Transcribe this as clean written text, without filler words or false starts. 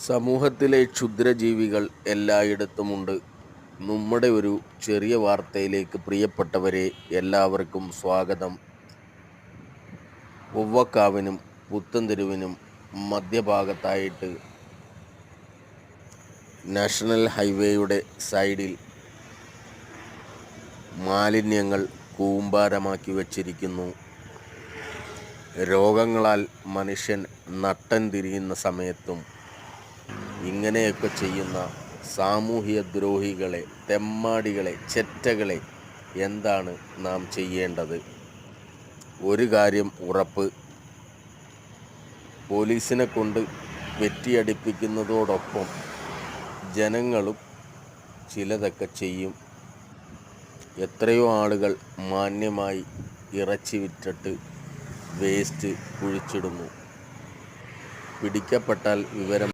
സമൂഹത്തിലെ ക്ഷുദ്രജീവികൾ എല്ലായിടത്തുമുണ്ട്. നമ്മുടെ ഒരു ചെറിയ വാർത്തയിലേക്ക് പ്രിയപ്പെട്ടവരെ എല്ലാവർക്കും സ്വാഗതം. ഒവ്വക്കാവിനും പുത്തൻതെരുവിനും മധ്യഭാഗത്തായിട്ട് നാഷണൽ ഹൈവേയുടെ സൈഡിൽ മാലിന്യങ്ങൾ കൂമ്പാരമാക്കി വച്ചിരിക്കുന്നു. രോഗങ്ങളാൽ മനുഷ്യൻ നട്ടം തിരിയുന്ന സമയത്തും ഇങ്ങനെയൊക്കെ ചെയ്യുന്ന സാമൂഹ്യ ദ്രോഹികളെ, തെമ്മാടികളെ, ചെറ്റകളെ എന്താണ് നാം ചെയ്യേണ്ടത്? ഒരു കാര്യം ഉറപ്പ്, പോലീസിനെ കൊണ്ട് വെറ്റിയടിപ്പിക്കുന്നതോടൊപ്പം ജനങ്ങളും ചിലതൊക്കെ ചെയ്യും. എത്രയോ ആളുകൾ മാന്യമായി ഇറച്ചി വിറ്റിട്ട് വേസ്റ്റ് കുഴിച്ചിടുന്നു. പിടിക്കപ്പെട്ടാൽ വിവരം